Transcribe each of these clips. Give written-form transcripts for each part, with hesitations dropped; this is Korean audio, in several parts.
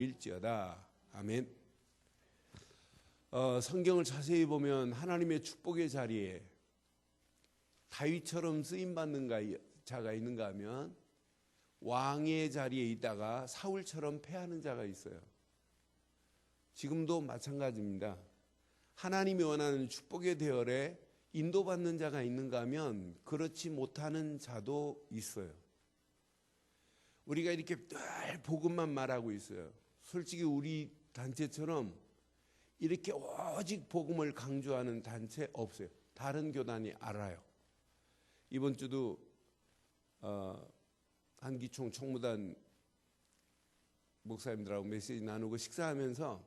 일지어다. 아멘. 성경을 자세히 보면 하나님의 축복의 자리에 다윗처럼 쓰임받는 자가 있는가 하면 왕의 자리에 있다가 사울처럼 패하는 자가 있어요. 지금도 마찬가지입니다. 하나님이 원하는 축복의 대열에 인도받는 자가 있는가 하면 그렇지 못하는 자도 있어요. 우리가 이렇게 늘 복음만 말하고 있어요. 솔직히 우리 단체처럼 이렇게 오직 복음을 강조하는 단체 없어요. 다른 교단이 알아요. 이번 주도 한기총 총무단 목사님들하고 메시지 나누고 식사하면서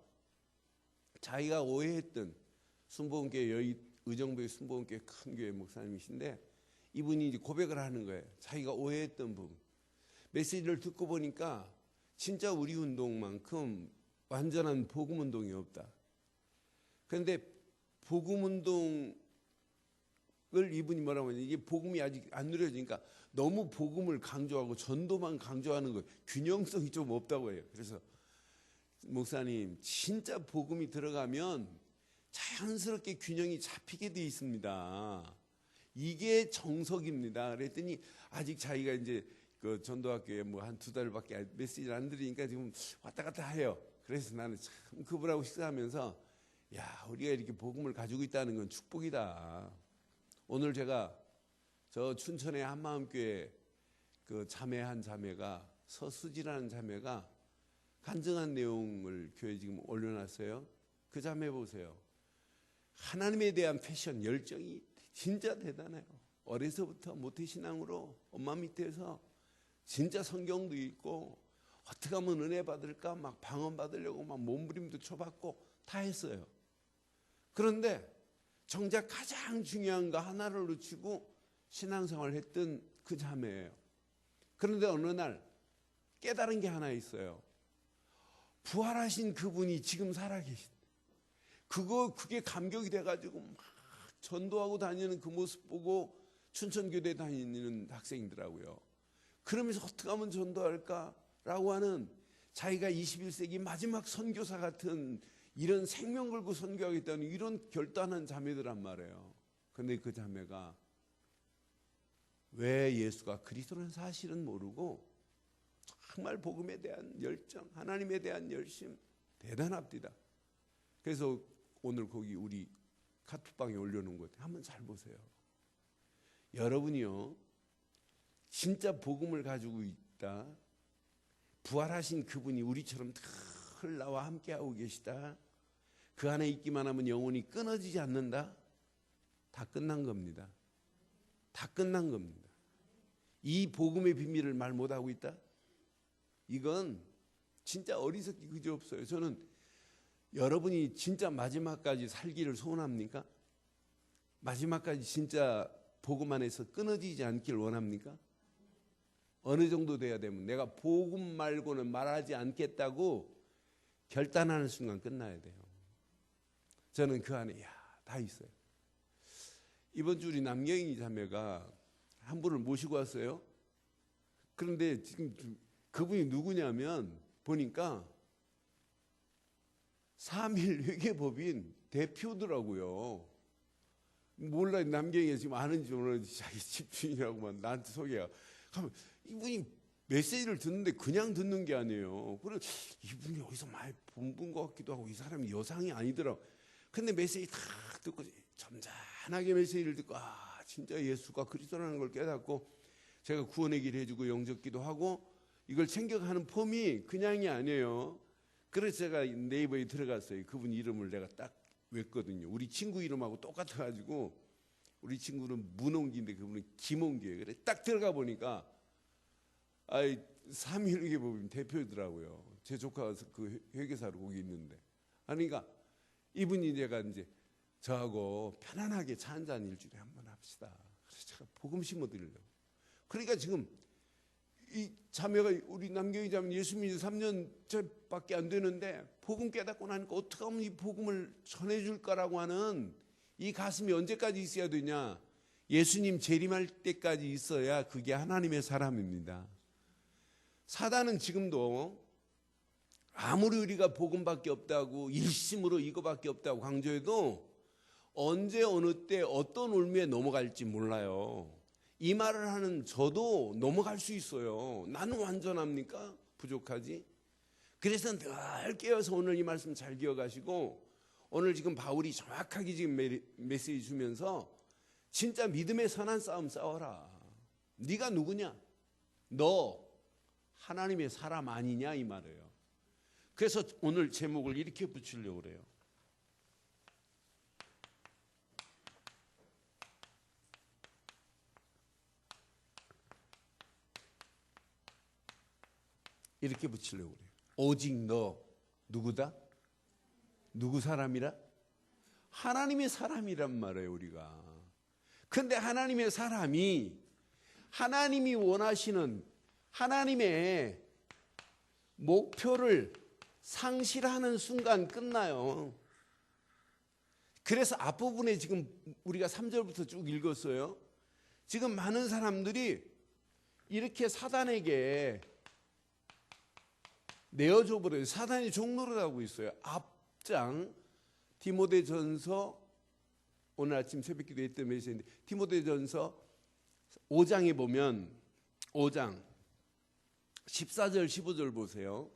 자기가 오해했던 순복음교회 의정부의 순복음교회 큰 교회 목사님이신데 이분이 이제 고백을 하는 거예요. 자기가 오해했던 부분. 메시지를 듣고 보니까 진짜 우리 운동만큼 완전한 복음 운동이 없다. 그런데 복음 운동을 이분이 뭐라고 하냐, 이게 복음이 아직 안 누려지니까 너무 복음을 강조하고 전도만 강조하는 거예요. 균형성이 좀 없다고 해요. 그래서 목사님, 진짜 복음이 들어가면 자연스럽게 균형이 잡히게 돼 있습니다. 이게 정석입니다. 그랬더니 아직 자기가 이제 그 전도학교에 뭐 한 2달밖에 메시지를 안 들으니까 지금 왔다 갔다 해요. 그래서 나는 참 그분하고 식사하면서 야, 우리가 이렇게 복음을 가지고 있다는 건 축복이다. 오늘 제가 저 춘천의 한마음교회 그 한 자매가 서수지라는 자매가 간증한 내용을 교회에 지금 올려놨어요. 그 자매 보세요. 하나님에 대한 패션 열정이 진짜 대단해요. 어려서부터 모태신앙으로 엄마 밑에서 진짜 성경도 읽고 어떻게 하면 은혜 받을까 막 방언 받으려고 막 몸부림도 쳐봤고 다 했어요. 그런데 정작 가장 중요한 거 하나를 놓치고 신앙생활을 했던 그 자매예요. 그런데 어느 날 깨달은 게 하나 있어요. 부활하신 그분이 지금 살아계신. 그게 감격이 돼가지고 막 전도하고 다니는 그 모습 보고 춘천교대 다니는 학생이더라고요. 그러면서 어떻게 하면 전도할까라고 하는 자기가 21세기 마지막 선교사 같은 이런 생명 걸고 선교하겠다는 이런 결단한 자매들란 말이에요. 그런데 그 자매가 왜 예수가 그리스도라는 사실은 모르고 정말 복음에 대한 열정, 하나님에 대한 열심 대단합니다. 그래서 오늘 거기 우리 카톡방에 올려놓은 것 한번 잘 보세요. 여러분이요, 진짜 복음을 가지고 있다. 부활하신 그분이 우리처럼 늘 나와 함께하고 계시다. 그 안에 있기만 하면 영혼이 끊어지지 않는다. 다 끝난 겁니다. 다 끝난 겁니다. 이 복음의 비밀을 말 못하고 있다? 이건 진짜 어리석기 그지없어요. 저는 여러분이 진짜 마지막까지 살기를 소원합니까? 마지막까지 진짜 복음 안에서 끊어지지 않길 원합니까? 어느 정도 돼야 되면 내가 복음 말고는 말하지 않겠다고 결단하는 순간 끝나야 돼요. 저는 그 안에 다 있어요. 이번 주 우리 남경희 자매가 한 분을 모시고 왔어요. 그런데 지금 그분이 누구냐면 보니까 3.1 회계법인 대표더라고요. 몰라요. 남경이가 지금 아는지 모르는지 자기 집주인이라고만 나한테 소개해요. 이분이 메시지를 듣는데 그냥 듣는 게 아니에요. 그래 이분이 어디서 많이 본 분 것 같기도 하고 이 사람이 여상이 아니더라고. 근데 메시지 다 듣고 점잖하게 메시지를 듣고 진짜 예수가 그리스도라는 걸 깨닫고 제가 구원의 길 해주고 영접기도 하고 이걸 챙겨가는 폼이 그냥이 아니에요. 그래서 제가 네이버에 들어갔어요. 그분 이름을 내가 딱 외웠거든요. 우리 친구 이름하고 똑같아가지고 우리 친구는 문홍기인데 그분은 김홍기예요. 그래 딱 들어가 보니까 3.1 회계법인 대표더라고요. 제 조카가 그 회계사로 거기 있는데. 그러니까 이분이 제가 이제 저하고 편안하게 차 한잔 일주일에 한 번 합시다. 그래서 제가 복음 심어드리려고. 그러니까 지금 이 자매가 우리 남경희 자매 예수 믿은 3년째밖에 안 되는데 복음 깨닫고 나니까 어떻게 하면 이 복음을 전해줄까라고 하는 이 가슴이 언제까지 있어야 되냐. 예수님 재림할 때까지 있어야 그게 하나님의 사람입니다. 사단은 지금도 아무리 우리가 복음밖에 없다고 일심으로 이거밖에 없다고 강조해도 언제 어느 때 어떤 울미에 넘어갈지 몰라요. 이 말을 하는 저도 넘어갈 수 있어요. 나는 완전합니까? 부족하지? 그래서 늘 깨어서 오늘 이 말씀 잘 기억하시고, 오늘 지금 바울이 정확하게 지금 메시지 주면서 진짜 믿음의 선한 싸움 싸워라. 네가 누구냐? 너 하나님의 사람 아니냐 이 말이에요. 그래서 오늘 제목을 이렇게 붙이려고 그래요. 이렇게 붙이려고 그래요. 오직 너 누구다? 누구 사람이라? 하나님의 사람이란 말이에요, 우리가. 근데 하나님의 사람이 하나님이 원하시는 하나님의 목표를 상실하는 순간 끝나요. 그래서 앞부분에 지금 우리가 3절부터 쭉 읽었어요. 지금 많은 사람들이 이렇게 사단에게 내어줘 버려요. 사단이 종노릇 하고 있어요. 앞장 디모데전서, 오늘 아침 새벽기도 했던 메시지인데 디모데전서 5장에 보면 5장 14절 15절 보세요.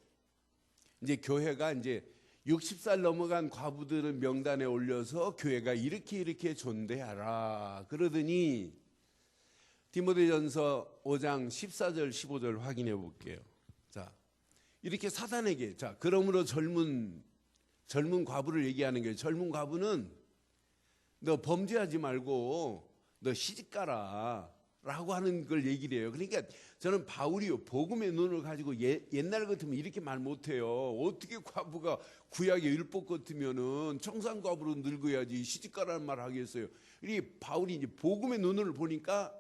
이제 교회가 이제 60살 넘어간 과부들을 명단에 올려서 교회가 이렇게 존대하라 그러더니, 디모데전서 5장 14절 15절 확인해 볼게요. 자, 이렇게 사단에게, 자, 그러므로 젊은 과부를 얘기하는 거예요. 젊은 과부는 너 범죄하지 말고 너 시집가라 라고 하는 걸 얘기를 해요. 그러니까 저는 바울이요, 복음의 눈을 가지고 옛날 같으면 이렇게 말 못해요. 어떻게 과부가 구약의 율법 같으면은 청산과부로 늙어야지 시집가라는 말 하겠어요. 이 바울이 이제 복음의 눈을 보니까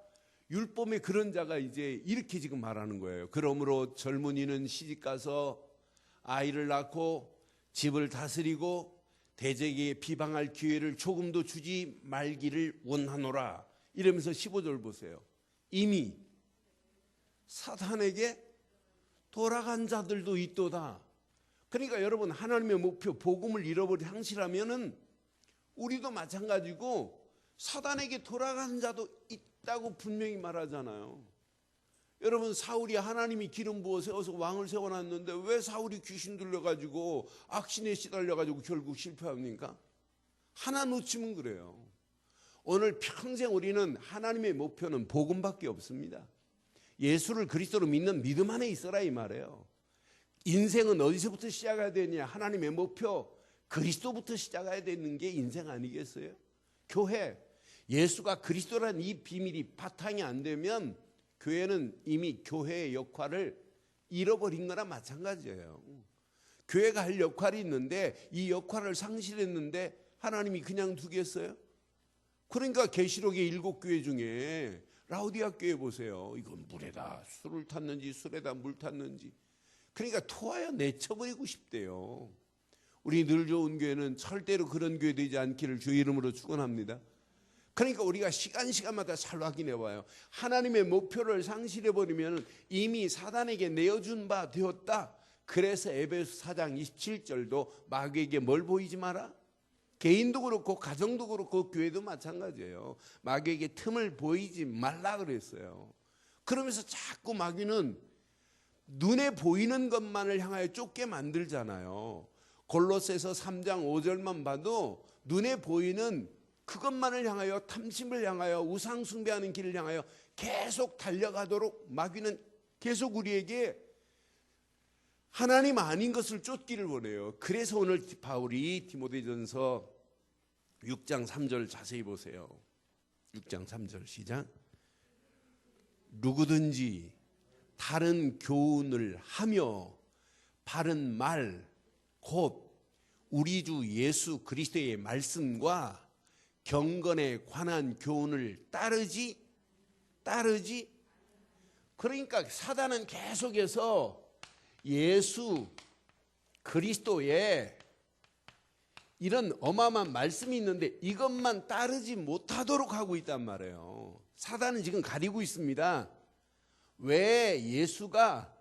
율법의 그런 자가 이제 이렇게 지금 말하는 거예요. 그러므로 젊은이는 시집가서 아이를 낳고 집을 다스리고 대적에게 비방할 기회를 조금도 주지 말기를 원하노라. 이러면서 15절 보세요. 이미 사탄에게 돌아간 자들도 있도다. 그러니까 여러분, 하나님의 목표 복음을 잃어버린 상실하면은 우리도 마찬가지고 사단에게 돌아간 자도 있다고 분명히 말하잖아요. 여러분, 사울이 하나님이 기름 부어 세워서 왕을 세워놨는데 왜 사울이 귀신 들려가지고 악신에 시달려가지고 결국 실패합니까? 하나 놓치면 그래요. 오늘 평생 우리는 하나님의 목표는 복음밖에 없습니다. 예수를 그리스도로 믿는 믿음 안에 있어라 이 말이에요. 인생은 어디서부터 시작해야 되냐? 하나님의 목표 그리스도부터 시작해야 되는 게 인생 아니겠어요? 교회, 예수가 그리스도라는 이 비밀이 바탕이 안 되면 교회는 이미 교회의 역할을 잃어버린 거나 마찬가지예요. 교회가 할 역할이 있는데 이 역할을 상실했는데 하나님이 그냥 두겠어요? 그러니까 계시록의 7교회 중에 라우디아 교회 보세요. 이건 물에다 술을 탔는지 술에다 물 탔는지, 그러니까 토하여 내쳐버리고 싶대요. 우리 늘 좋은 교회는 절대로 그런 교회 되지 않기를 주의 이름으로 축원합니다. 그러니까 우리가 시간마다 잘 확인해 봐요. 하나님의 목표를 상실해버리면 이미 사단에게 내어준 바 되었다. 그래서 에베소 4장 27절도 마귀에게 뭘 보이지 마라? 개인도 그렇고 가정도 그렇고 교회도 마찬가지예요. 마귀에게 틈을 보이지 말라 그랬어요. 그러면서 자꾸 마귀는 눈에 보이는 것만을 향하여 쫓게 만들잖아요. 골로새서 3장 5절만 봐도 눈에 보이는 그것만을 향하여, 탐심을 향하여, 우상 숭배하는 길을 향하여 계속 달려가도록 마귀는 계속 우리에게 하나님 아닌 것을 쫓기를 원해요. 그래서 오늘 바울이 디모데전서 6장 3절 자세히 보세요. 6장 3절 시작. 누구든지 다른 교훈을 하며 바른 말 곧 우리 주 예수 그리스도의 말씀과 경건에 관한 교훈을 따르지. 그러니까 사단은 계속해서 예수 그리스도의 이런 어마어마한 말씀이 있는데 이것만 따르지 못하도록 하고 있단 말이에요. 사단은 지금 가리고 있습니다. 왜 예수가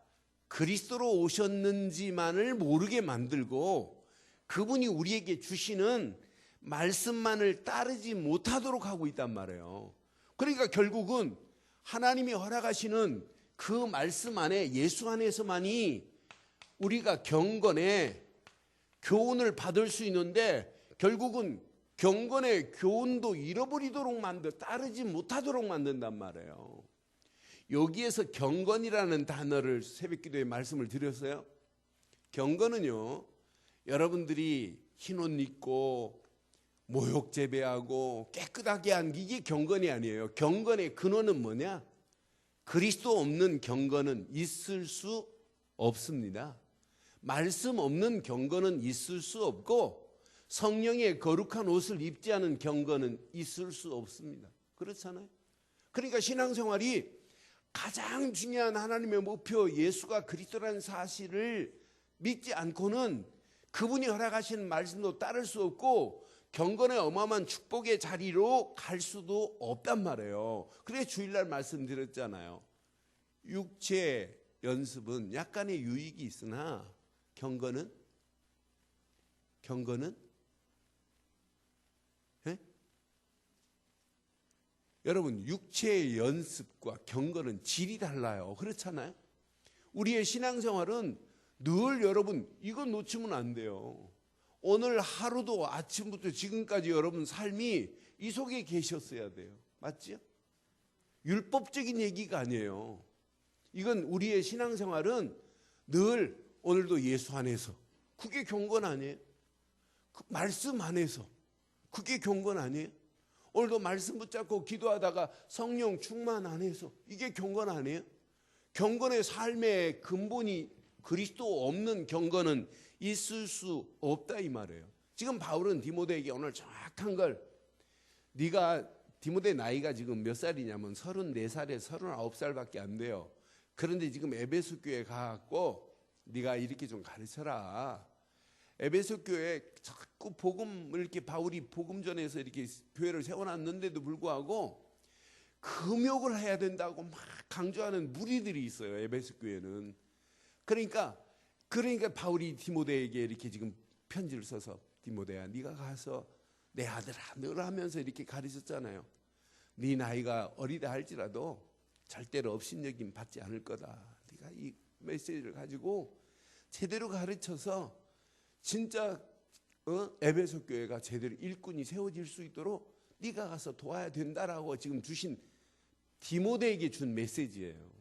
그리스도로 오셨는지만을 모르게 만들고 그분이 우리에게 주시는 말씀만을 따르지 못하도록 하고 있단 말이에요. 그러니까 결국은 하나님이 허락하시는 그 말씀 안에, 예수 안에서만이 우리가 경건의 교훈을 받을 수 있는데, 결국은 경건의 교훈도 잃어버리도록 따르지 못하도록 만든단 말이에요. 여기에서 경건이라는 단어를 새벽기도에 말씀을 드렸어요. 경건은요, 여러분들이 흰 옷 입고 모욕 재배하고 깨끗하게 한 이게 경건이 아니에요. 경건의 근원은 뭐냐? 그리스도 없는 경건은 있을 수 없습니다. 말씀 없는 경건은 있을 수 없고, 성령의 거룩한 옷을 입지 않은 경건은 있을 수 없습니다. 그렇잖아요. 그러니까 신앙생활이 가장 중요한 하나님의 목표, 예수가 그리스도라는 사실을 믿지 않고는 그분이 허락하신 말씀도 따를 수 없고 경건의 어마어마한 축복의 자리로 갈 수도 없단 말이에요. 그래 주일날 말씀드렸잖아요. 육체 연습은 약간의 유익이 있으나 경건은 네? 여러분, 육체의 연습과 경건은 질이 달라요. 그렇잖아요. 우리의 신앙생활은 늘 여러분 이건 놓치면 안 돼요. 오늘 하루도 아침부터 지금까지 여러분 삶이 이 속에 계셨어야 돼요. 맞죠? 율법적인 얘기가 아니에요. 이건 우리의 신앙생활은 늘 오늘도 예수 안에서, 그게 경건 아니에요? 그 말씀 안에서, 그게 경건 아니에요? 오늘도 말씀 붙잡고 기도하다가 성령 충만 안에서, 이게 경건 아니에요? 경건의 삶의 근본이 그리스도 없는 경건은 있을 수 없다 이 말이에요. 지금 바울은 디모데에게 오늘 정확한 걸, 네가 디모데 나이가 지금 몇 살이냐면 34살에 39살밖에 안 돼요. 그런데 지금 에베소 교회 가갖고 네가 이렇게 좀 가르쳐라. 에베소 교회에 자꾸 복음을 이렇게 바울이 복음전에서 이렇게 교회를 세워놨는데도 불구하고 금욕을 해야 된다고 막 강조하는 무리들이 있어요. 에베소 교회는. 그러니까 바울이 디모데에게 이렇게 지금 편지를 써서, 디모데야 네가 가서 내 아들아 늘 하면서 이렇게 가르쳤잖아요. 네 나이가 어리다 할지라도 절대로 업신여김 받지 않을 거다. 네가 이 메시지를 가지고 제대로 가르쳐서 진짜 에베소 교회가 제대로 일꾼이 세워질 수 있도록 네가 가서 도와야 된다라고 지금 주신, 디모데에게 준 메시지예요.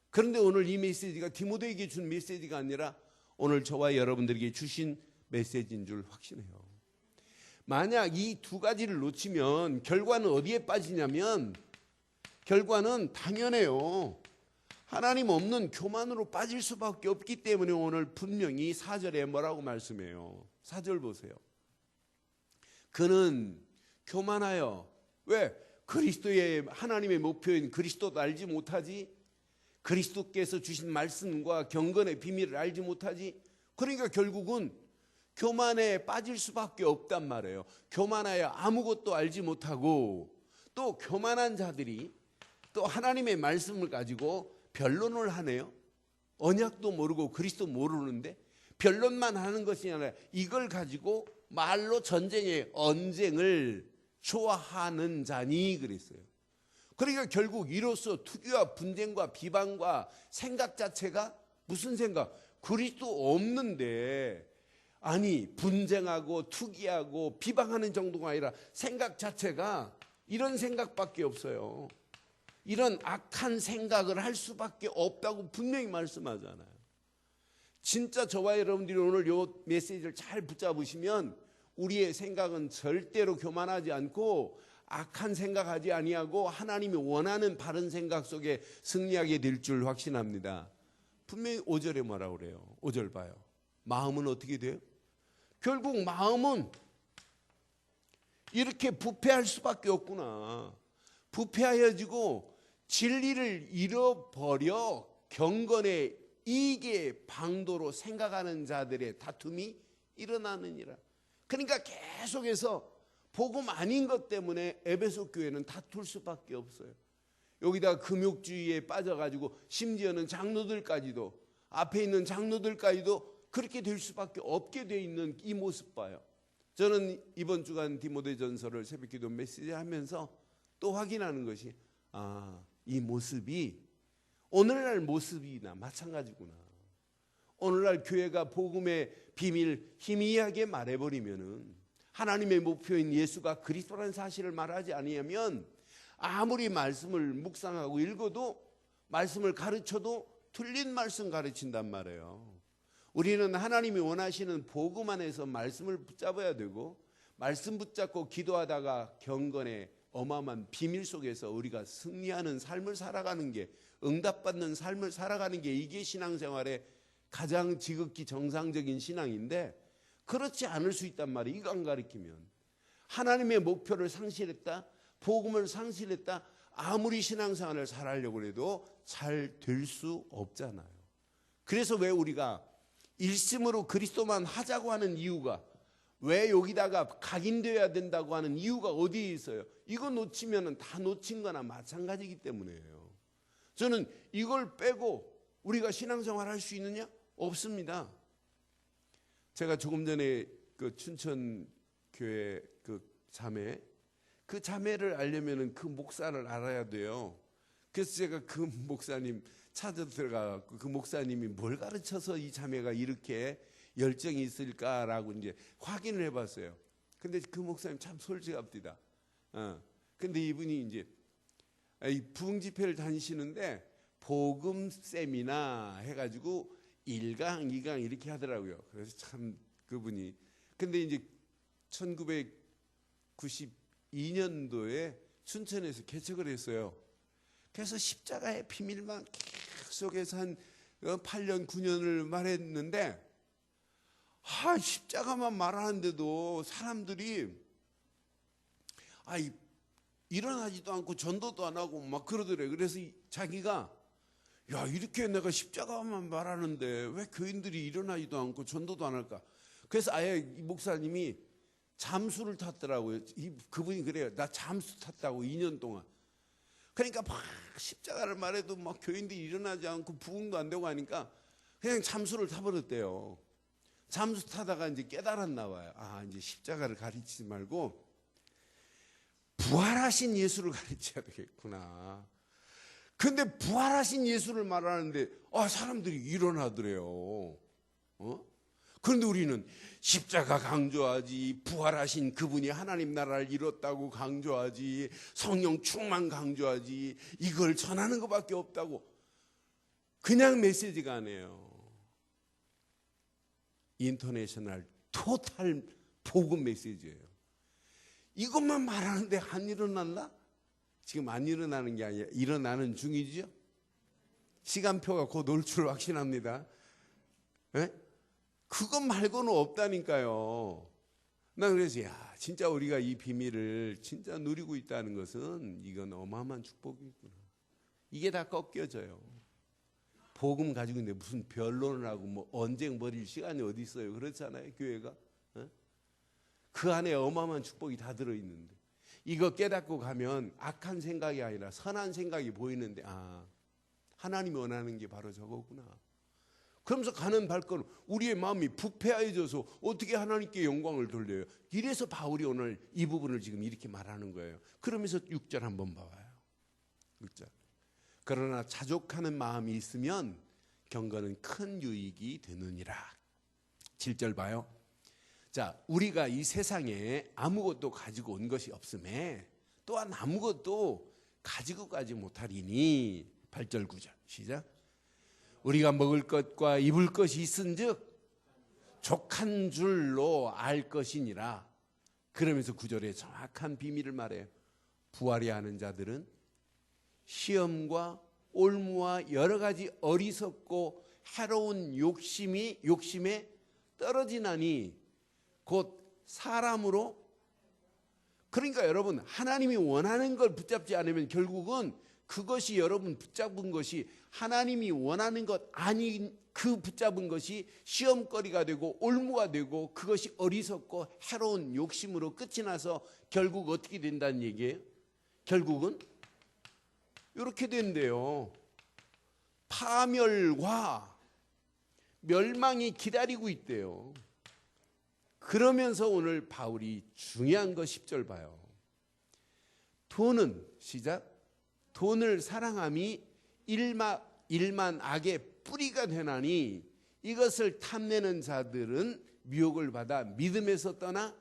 그런데 오늘 이 메시지가 디모데에게 준 메시지가 아니라 오늘 저와 여러분들에게 주신 메시지인 줄 확신해요. 만약 이 두 가지를 놓치면 결과는 어디에 빠지냐면, 결과는 당연해요. 하나님 없는 교만으로 빠질 수밖에 없기 때문에 오늘 분명히 4절에 뭐라고 말씀해요. 4절 보세요. 그는 교만하여, 왜? 그리스도의 하나님의 목표인 그리스도도 알지 못하지? 그리스도께서 주신 말씀과 경건의 비밀을 알지 못하지? 그러니까 결국은 교만에 빠질 수밖에 없단 말이에요. 교만하여 아무것도 알지 못하고, 또 교만한 자들이 또 하나님의 말씀을 가지고 변론을 하네요. 언약도 모르고 그리스도 모르는데 변론만 하는 것이 아니라 이걸 가지고 말로 전쟁의 언쟁을 좋아하는 자니 그랬어요. 그러니까 결국 이로써 투기와 분쟁과 비방과 생각 자체가 무슨 생각? 그리스도 없는데, 아니 분쟁하고 투기하고 비방하는 정도가 아니라 생각 자체가 이런 생각밖에 없어요. 이런 악한 생각을 할 수밖에 없다고 분명히 말씀하잖아요. 진짜 저와 여러분들이 오늘 이 메시지를 잘 붙잡으시면 우리의 생각은 절대로 교만하지 않고 악한 생각하지 아니하고 하나님이 원하는 바른 생각 속에 승리하게 될 줄 확신합니다. 분명히 5절에 뭐라고 그래요? 5절 봐요. 마음은 어떻게 돼요? 결국 마음은 이렇게 부패할 수밖에 없구나. 부패하여지고 진리를 잃어버려 경건의 이익의 방도로 생각하는 자들의 다툼이 일어나느니라. 그러니까 계속해서 복음 아닌 것 때문에 에베소 교회는 다툴 수밖에 없어요. 여기다 금욕주의에 빠져가지고 심지어는 장로들까지도 앞에 있는 장로들까지도 그렇게 될 수밖에 없게 돼 있는 이 모습 봐요. 저는 이번 주간 디모데전서를 새벽기도 메시지 하면서 또 확인하는 것이 이 모습이 오늘날 모습이나 마찬가지구나. 오늘날 교회가 복음의 비밀 희미하게 말해버리면은 하나님의 목표인 예수가 그리스도라는 사실을 말하지 아니하면 아무리 말씀을 묵상하고 읽어도 말씀을 가르쳐도 틀린 말씀 가르친단 말이에요. 우리는 하나님이 원하시는 복음 안에서 말씀을 붙잡아야 되고 말씀 붙잡고 기도하다가 경건의 어마어마한 비밀 속에서 우리가 승리하는 삶을 살아가는 게 응답받는 삶을 살아가는 게 이게 신앙생활의 가장 지극히 정상적인 신앙인데 그렇지 않을 수 있단 말이에요. 이거 안 가르치면 하나님의 목표를 상실했다, 복음을 상실했다, 아무리 신앙생활을 잘하려고 해도 잘 될 수 없잖아요. 그래서 왜 우리가 일심으로 그리스도만 하자고 하는 이유가, 왜 여기다가 각인되어야 된다고 하는 이유가 어디에 있어요? 이거 놓치면 다 놓친 거나 마찬가지이기 때문이에요. 저는 이걸 빼고 우리가 신앙생활 할 수 있느냐? 없습니다. 제가 조금 전에 그 춘천교회 그 자매를 알려면 그 목사를 알아야 돼요. 그래서 제가 그 목사님 찾아 들어가 그 목사님이 뭘 가르쳐서 이 자매가 이렇게 열정이 있을까라고 이제 확인을 해봤어요. 근데 그 목사님 참 솔직합니다. 근데 이분이 이제 부흥 집회를 다니시는데 복음 세미나 해가지고 1강, 2강 이렇게 하더라고요. 그래서 참 그분이 근데 이제 1992년도에 춘천에서 개척을 했어요. 그래서 십자가의 비밀만 계속해서 한 8년, 9년을 말했는데 십자가만 말하는데도 사람들이 일어나지도 않고 전도도 안 하고 막 그러더래요. 그래서 자기가 이렇게 내가 십자가만 말하는데 왜 교인들이 일어나지도 않고 전도도 안 할까? 그래서 아예 이 목사님이 잠수를 탔더라고요. 그분이 그래요. 나 잠수 탔다고 2년 동안. 그러니까 막 십자가를 말해도 막 교인들이 일어나지 않고 부흥도 안 되고 하니까 그냥 잠수를 타버렸대요. 잠수 타다가 이제 깨달았나 봐요. 이제 십자가를 가르치지 말고 부활하신 예수를 가르쳐야 되겠구나. 근데 부활하신 예수를 말하는데 사람들이 일어나더래요. 그런데 우리는 십자가 강조하지, 부활하신 그분이 하나님 나라를 이뤘다고 강조하지, 성령 충만 강조하지, 이걸 전하는 것밖에 없다고 그냥 메시지가 아니에요. 인터내셔널 토탈 복음 메시지예요. 이것만 말하는데 안 일어났나? 지금 안 일어나는 게 아니라 일어나는 중이죠. 시간표가 곧 올 줄 확신합니다. 네? 그것 말고는 없다니까요. 난 그래서 진짜 우리가 이 비밀을 진짜 누리고 있다는 것은 이건 어마어마한 축복이구나. 이게 다 꺾여져요. 복음 가지고 있는데 무슨 변론을 하고 뭐 언쟁 벌일 시간이 어디 있어요? 그렇잖아요, 교회가. 그 안에 어마어마한 축복이 다 들어있는데 이거 깨닫고 가면 악한 생각이 아니라 선한 생각이 보이는데 하나님이 원하는 게 바로 저거구나. 그러면서 가는 발걸음, 우리의 마음이 부패해져서 어떻게 하나님께 영광을 돌려요? 이래서 바울이 오늘 이 부분을 지금 이렇게 말하는 거예요. 그러면서 6절 한번 봐봐요. 6절. 그러나 자족하는 마음이 있으면 경건은 큰 유익이 되느니라. 7절 봐요. 자, 우리가 이 세상에 아무것도 가지고 온 것이 없음에 또한 아무것도 가지고 가지 못하리니. 8절 9절 시작. 우리가 먹을 것과 입을 것이 있은즉 족한 줄로 알 것이니라. 그러면서 9절에 정확한 비밀을 말해요. 부활이 하는 자들은 시험과 올무와 여러 가지 어리석고 해로운 욕심에 떨어지나니 곧 사람으로. 그러니까 여러분, 하나님이 원하는 걸 붙잡지 않으면 결국은 그것이 여러분 붙잡은 것이 하나님이 원하는 것 아닌 그 붙잡은 것이 시험거리가 되고 올무가 되고 그것이 어리석고 해로운 욕심으로 끝이 나서 결국 어떻게 된다는 얘기예요? 결국은 이렇게 된대요. 파멸과 멸망이 기다리고 있대요. 그러면서 오늘 바울이 중요한 거 10절 봐요. 돈은 시작. 돈을 사랑함이 일만 악의 뿌리가 되나니 이것을 탐내는 자들은 미혹을 받아 믿음에서 떠나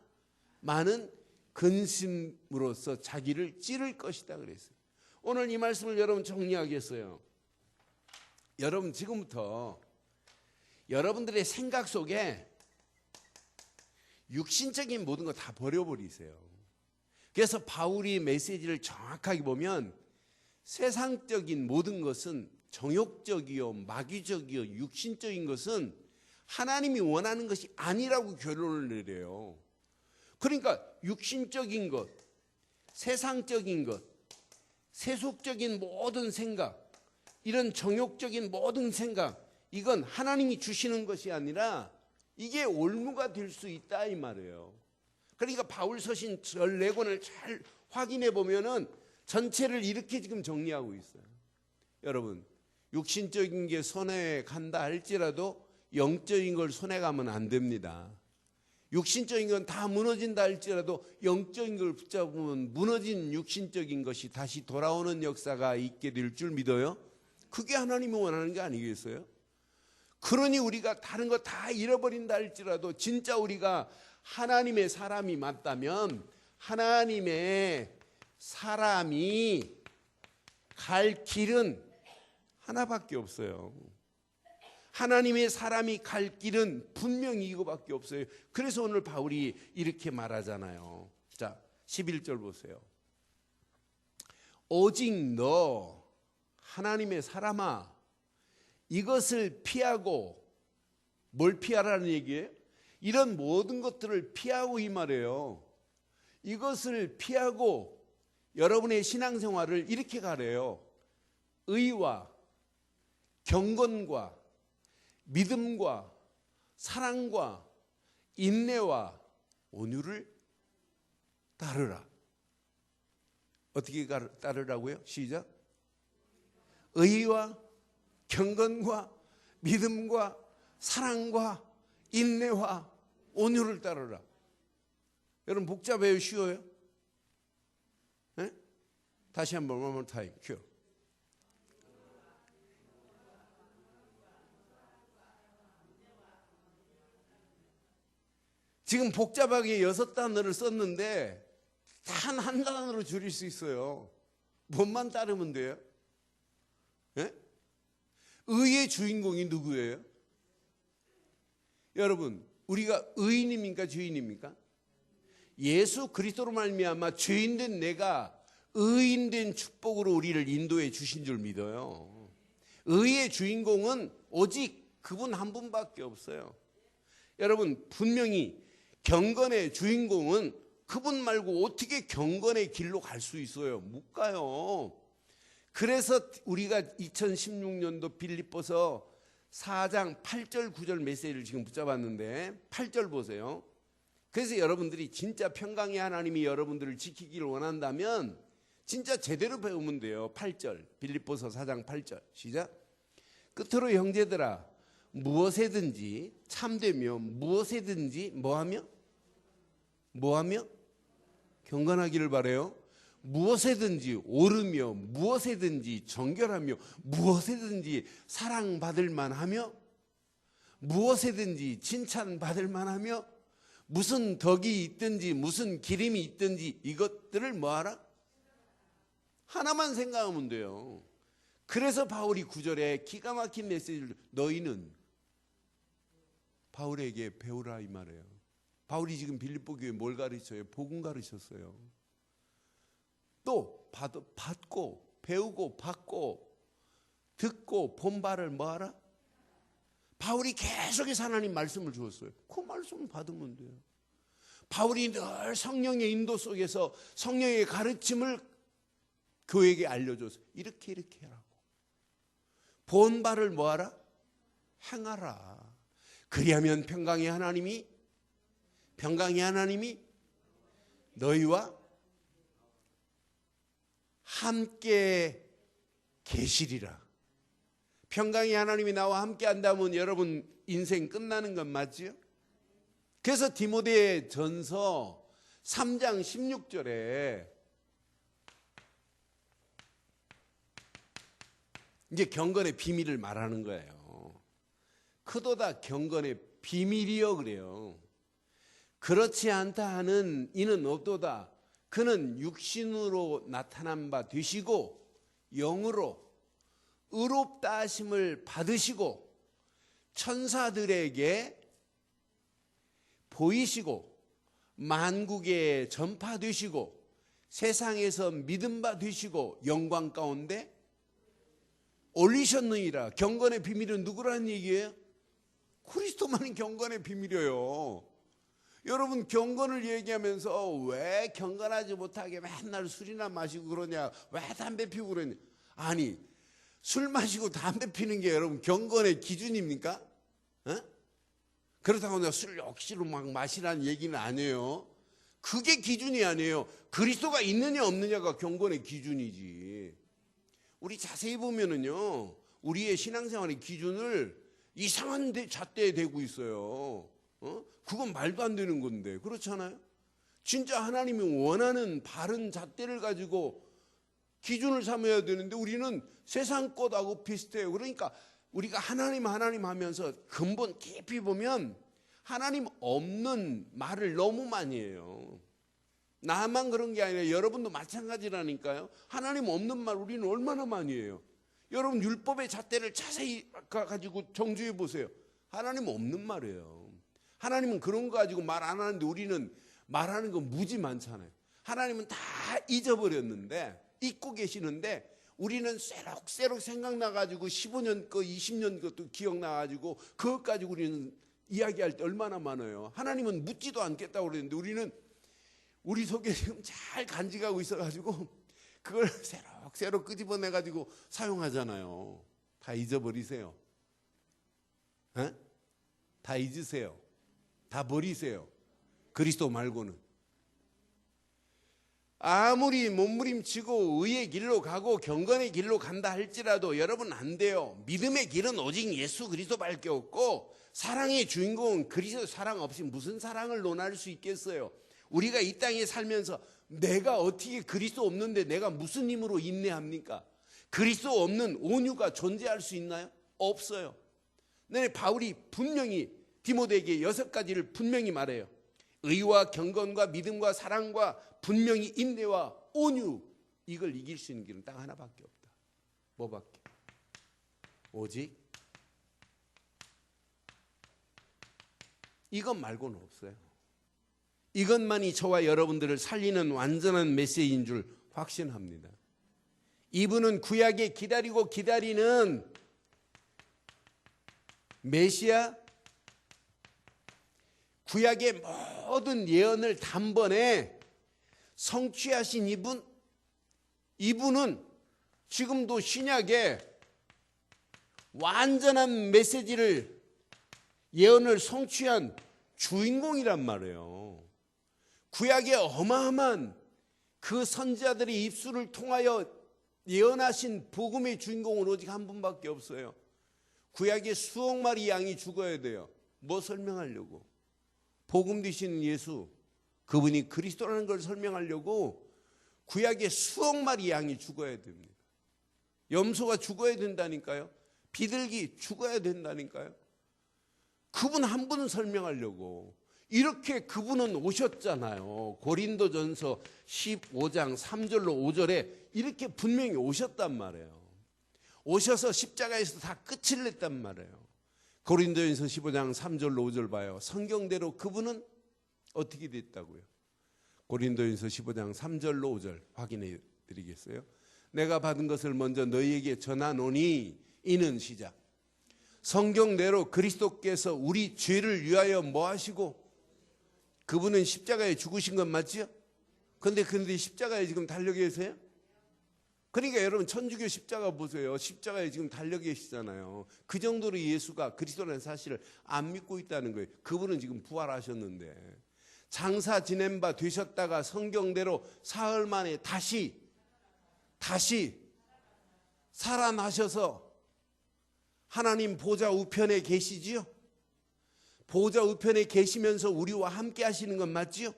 많은 근심으로써 자기를 찌를 것이다 그랬어요. 오늘 이 말씀을 여러분 정리하겠어요. 여러분 지금부터 여러분들의 생각 속에 육신적인 모든 거 다 버려버리세요. 그래서 바울이 메시지를 정확하게 보면 세상적인 모든 것은 정욕적이요 마귀적이요 육신적인 것은 하나님이 원하는 것이 아니라고 결론을 내려요. 그러니까 육신적인 것, 세상적인 것, 세속적인 모든 생각, 이런 정욕적인 모든 생각, 이건 하나님이 주시는 것이 아니라 이게 올무가 될 수 있다 이 말이에요. 그러니까 바울 서신 14권을 잘 확인해 보면은 전체를 이렇게 지금 정리하고 있어요. 여러분, 육신적인 게 손에 간다 할지라도 영적인 걸 손에 가면 안 됩니다. 육신적인 건 다 무너진다 할지라도 영적인 걸 붙잡으면 무너진 육신적인 것이 다시 돌아오는 역사가 있게 될 줄 믿어요. 그게 하나님이 원하는 게 아니겠어요? 그러니 우리가 다른 거 다 잃어버린다 할지라도 진짜 우리가 하나님의 사람이 맞다면 하나님의 사람이 갈 길은 하나밖에 없어요. 하나님의 사람이 갈 길은 분명히 이거밖에 없어요. 그래서 오늘 바울이 이렇게 말하잖아요. 자, 11절 보세요. 오직 너 하나님의 사람아 이것을 피하고, 뭘 피하라는 얘기예요? 이런 모든 것들을 피하고 이 말이에요. 이것을 피하고 여러분의 신앙생활을 이렇게 가래요. 의와 경건과 믿음과 사랑과 인내와 온유를 따르라. 어떻게 따르라고요? 시작. 의와 경건과 믿음과 사랑과 인내와 온유를 따르라. 여러분 복잡해요? 쉬워요? 네? 다시 한번 one more time. 큐. 지금 복잡하게 6단어를 썼는데 단 한 단어로 줄일 수 있어요. 뭔만 따르면 돼요? 네? 의의 주인공이 누구예요? 여러분, 우리가 의인입니까? 주인입니까? 예수 그리스도로 말미암아 죄인된 내가 의인된 축복으로 우리를 인도해 주신 줄 믿어요. 의의 주인공은 오직 그분 한 분밖에 없어요. 여러분, 분명히 경건의 주인공은 그분 말고 어떻게 경건의 길로 갈 수 있어요? 못 가요. 그래서 우리가 2016년도 빌립보서 4장 8절 9절 메시지를 지금 붙잡았는데 8절 보세요. 그래서 여러분들이 진짜 평강의 하나님이 여러분들을 지키기를 원한다면 진짜 제대로 배우면 돼요. 8절 빌립보서 4장 8절 시작. 끝으로 형제들아 무엇에든지 참되며 무엇에든지 뭐하며 경건하기를 바라요. 무엇에든지 오르며 무엇에든지 정결하며 무엇에든지 사랑받을 만하며 무엇에든지 칭찬받을 만하며 무슨 덕이 있든지 무슨 기림이 있든지 이것들을 뭐하라? 하나만 생각하면 돼요. 그래서 바울이 9절에 기가 막힌 메시지를 너희는 바울에게 배우라 이 말이에요. 바울이 지금 빌립보 교회에 뭘 가르쳐요? 복음 가르쳤어요. 또 받고 배우고 받고 듣고 본 바를 뭐하라? 바울이 계속해서 하나님 말씀을 주었어요. 그 말씀을 받으면 돼요. 바울이 늘 성령의 인도 속에서 성령의 가르침을 교회에게 알려줘서 이렇게 하라고. 본 바를 뭐하라? 행하라. 그리하면 평강의 하나님이 너희와 함께 계시리라. 평강의 하나님이 나와 함께 한다면 여러분 인생 끝나는 건 맞지요? 그래서 디모데 전서 3장 16절에 이제 경건의 비밀을 말하는 거예요. 크도다 경건의 비밀이요 그래요. 그렇지 않다 하는 이는 없도다. 그는 육신으로 나타난 바 되시고 영으로 의롭다 하심을 받으시고 천사들에게 보이시고 만국에 전파되시고 세상에서 믿음 바 되시고 영광 가운데 올리셨느니라. 경건의 비밀은 누구라는 얘기예요? 그리스도만이 경건의 비밀이에요. 여러분 경건을 얘기하면서 왜 경건하지 못하게 맨날 술이나 마시고 그러냐, 왜 담배 피우고 그러냐. 아니 술 마시고 담배 피는 게 여러분 경건의 기준입니까? 그렇다고 내가 술 억지로 막 마시라는 얘기는 아니에요. 그게 기준이 아니에요. 그리스도가 있느냐 없느냐가 경건의 기준이지. 우리 자세히 보면은요, 우리의 신앙생활의 기준을 이상한 잣대에 대고 있어요. 그건 말도 안 되는 건데, 그렇잖아요? 진짜 하나님이 원하는 바른 잣대를 가지고 기준을 삼아야 되는데 우리는 세상 것하고 비슷해요. 그러니까 우리가 하나님 하면서 근본 깊이 보면 하나님 없는 말을 너무 많이 해요. 나만 그런 게 아니라 여러분도 마찬가지라니까요. 하나님 없는 말 우리는 얼마나 많이 해요. 여러분 율법의 잣대를 자세히 가지고 정주해 보세요. 하나님 없는 말이에요. 하나님은 그런 거 가지고 말 안 하는데 우리는 말하는 거 무지 많잖아요. 하나님은 다 잊어버렸는데, 잊고 계시는데 우리는 새록새록 생각나가지고 15년 거 20년 것도 기억나가지고 그것 가지고 우리는 이야기할 때 얼마나 많아요. 하나님은 묻지도 않겠다고 그랬는데 우리는 우리 속에 지금 잘 간직하고 있어가지고 그걸 새록새록 끄집어내가지고 사용하잖아요. 다 잊어버리세요. 다 잊으세요. 다 버리세요. 그리스도 말고는. 아무리 몸부림치고 의의 길로 가고 경건의 길로 간다 할지라도 여러분 안 돼요. 믿음의 길은 오직 예수 그리스도밖에 없고 사랑의 주인공은 그리스도. 사랑 없이 무슨 사랑을 논할 수 있겠어요. 우리가 이 땅에 살면서 내가 어떻게 그리스도 없는데 내가 무슨 힘으로 인내합니까? 그리스도 없는 온유가 존재할 수 있나요? 없어요. 네, 바울이 분명히 디모데에게 6가지를 분명히 말해요. 의와 경건과 믿음과 사랑과 분명히 인내와 온유, 이걸 이길 수 있는 길은 딱 하나밖에 없다. 뭐밖에? 오직 이것 말고는 없어요. 이것만이 저와 여러분들을 살리는 완전한 메시지인 줄 확신합니다. 이분은 구약에 기다리고 기다리는 메시아, 구약의 모든 예언을 단번에 성취하신 이분은 지금도 신약에 완전한 메시지를, 예언을 성취한 주인공이란 말이에요. 구약의 어마어마한 그 선지자들의 입술을 통하여 예언하신 복음의 주인공은 오직 한 분밖에 없어요. 구약의 수억 마리 양이 죽어야 돼요. 뭐 설명하려고? 복음 되시는 예수, 그분이 그리스도라는 걸 설명하려고 구약의 수억 마리 양이 죽어야 됩니다. 염소가 죽어야 된다니까요. 비둘기 죽어야 된다니까요. 그분 한 분은 설명하려고 이렇게 그분은 오셨잖아요. 고린도전서 15장 3절로 5절에 이렇게 분명히 오셨단 말이에요. 오셔서 십자가에서 다 끝을 냈단 말이에요. 고린도전서 15장 3절로 5절 봐요. 성경대로 그분은 어떻게 됐다고요? 고린도전서 15장 3절로 5절 확인해 드리겠어요. 내가 받은 것을 먼저 너희에게 전하노니 이는 시작. 성경대로 그리스도께서 우리 죄를 위하여 뭐 하시고, 그분은 십자가에 죽으신 건 맞죠? 근데 십자가에 지금 달려 계세요? 그러니까 여러분 천주교 십자가 보세요. 십자가에 지금 달려 계시잖아요. 그 정도로 예수가 그리스도라는 사실을 안 믿고 있다는 거예요. 그분은 지금 부활하셨는데 장사 지낸 바 되셨다가 성경대로 사흘 만에 다시 살아나셔서 하나님 보좌 우편에 계시지요. 보좌 우편에 계시면서 우리와 함께 하시는 건 맞지요?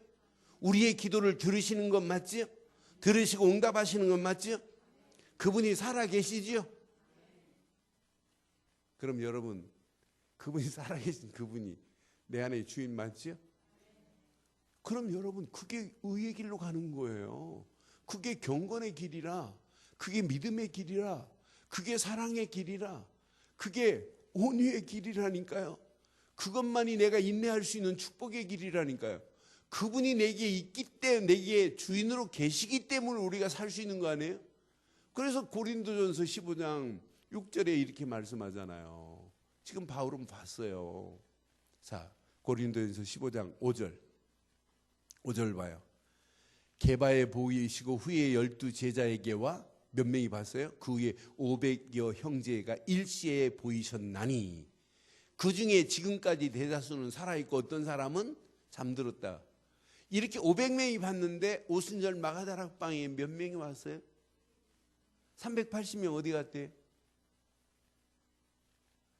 우리의 기도를 들으시는 건 맞지요? 들으시고 응답하시는 건 맞지요? 그분이 살아 계시지요? 그럼 여러분, 그분이 살아계신 그분이 내 안에 주인 맞지요? 그럼 여러분, 그게 의의 길로 가는 거예요. 그게 경건의 길이라, 그게 믿음의 길이라, 그게 사랑의 길이라, 그게 온유의 길이라니까요. 그것만이 내가 인내할 수 있는 축복의 길이라니까요. 그분이 내게 있기 때문에, 내게 주인으로 계시기 때문에 우리가 살 수 있는 거 아니에요? 그래서 고린도전서 15장 6절에 이렇게 말씀하잖아요. 지금 바울은 봤어요. 자, 고린도전서 15장 5절 봐요. 게바에 보이시고 후에 12 제자에게와 몇 명이 봤어요? 그 후에 500여 형제가 일시에 보이셨나니 그 중에 지금까지 대다수는 살아있고 어떤 사람은 잠들었다. 이렇게 500명이 봤는데 오순절 마가다락방에 몇 명이 왔어요? 380명 어디 갔대요?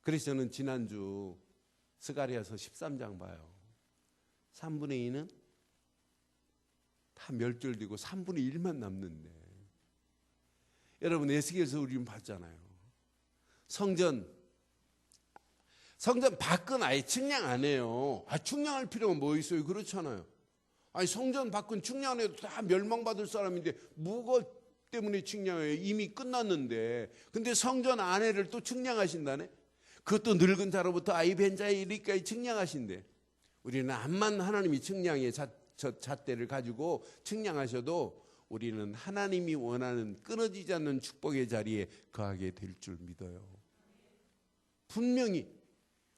그래서 저는 지난주 스가랴서 13장 봐요. 3분의 2는 다 멸절되고 3분의 1만 남는데, 여러분 에스겔서 우리는 봤잖아요. 성전 밖은 아예 측량 안 해요. 측량할 필요가 뭐 있어요? 그렇잖아요. 아니 성전 밖은 측량 안 해도 다 멸망받을 사람인데 뭐가 때문에 측량해요? 이미 끝났는데. 근데 성전 안에를 또 측량하신다네. 그것도 늙은 자로부터 아이 뵌 자에 이르기까지 측량하신대. 우리는 암만 하나님이 측량의 잣대를 가지고 측량하셔도 우리는 하나님이 원하는 끊어지지 않는 축복의 자리에 거하게 될 줄 믿어요. 분명히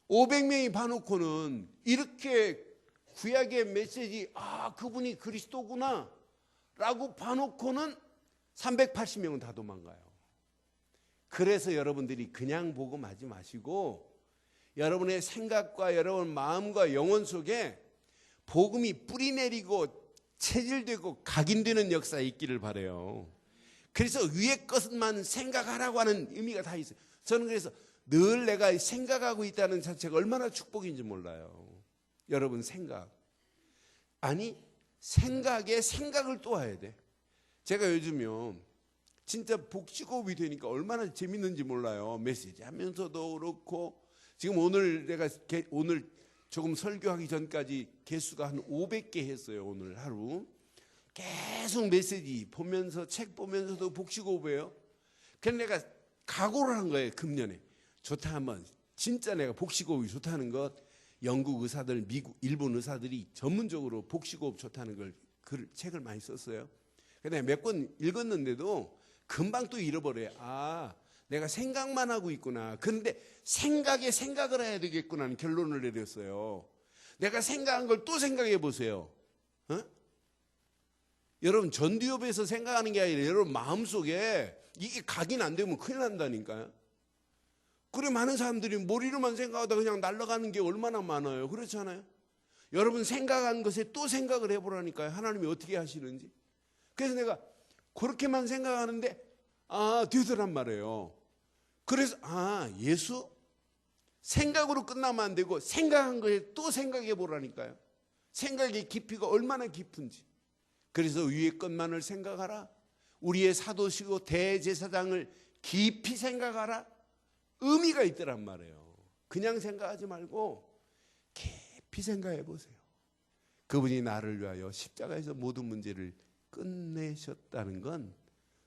500명이 봐놓고는 이렇게 구약의 메시지, 그분이 그리스도구나 라고 봐놓고는 380명은 다 도망가요. 그래서 여러분들이 그냥 복음하지 마시고 여러분의 생각과 여러분 마음과 영혼 속에 복음이 뿌리내리고 체질되고 각인되는 역사에 있기를 바라요. 그래서 위의 것만 생각하라고 하는 의미가 다 있어요. 저는 그래서 늘 내가 생각하고 있다는 자체가 얼마나 축복인지 몰라요. 여러분 생각, 아니 생각에 생각을 또 해야 돼. 제가 요즘요 진짜 복식호흡이 되니까 얼마나 재밌는지 몰라요. 메시지 하면서도 그렇고, 지금 오늘 내가 오늘 조금 설교하기 전까지 개수가 한 500개 했어요. 오늘 하루 계속 메시지 보면서 책 보면서도 복식호흡이에요. 그래서 내가 각오를 한 거예요. 금년에 좋다 하면 진짜 내가 복식호흡이 좋다는 것, 영국 의사들, 미국, 일본 의사들이 전문적으로 복식호흡 좋다는 걸 책을 많이 썼어요. 근데 몇 권 읽었는데도 금방 또 잃어버려요. 내가 생각만 하고 있구나. 그런데 생각에 생각을 해야 되겠구나 하는 결론을 내렸어요. 내가 생각한 걸 또 생각해 보세요. 여러분 전두엽에서 생각하는 게 아니라 여러분 마음속에 이게 각인 안 되면 큰일 난다니까요. 그래 많은 사람들이 머리로만 생각하다 그냥 날아가는 게 얼마나 많아요. 그렇잖아요. 여러분 생각한 것에 또 생각을 해보라니까요. 하나님이 어떻게 하시는지. 그래서 내가 그렇게만 생각하는데 되더란 말이에요. 그래서 예수? 생각으로 끝나면 안 되고 생각한 거에 또 생각해 보라니까요. 생각의 깊이가 얼마나 깊은지. 그래서 위의 것만을 생각하라. 우리의 사도시고 대제사장을 깊이 생각하라. 의미가 있더란 말이에요. 그냥 생각하지 말고 깊이 생각해 보세요. 그분이 나를 위하여 십자가에서 모든 문제를 끝내셨다는 건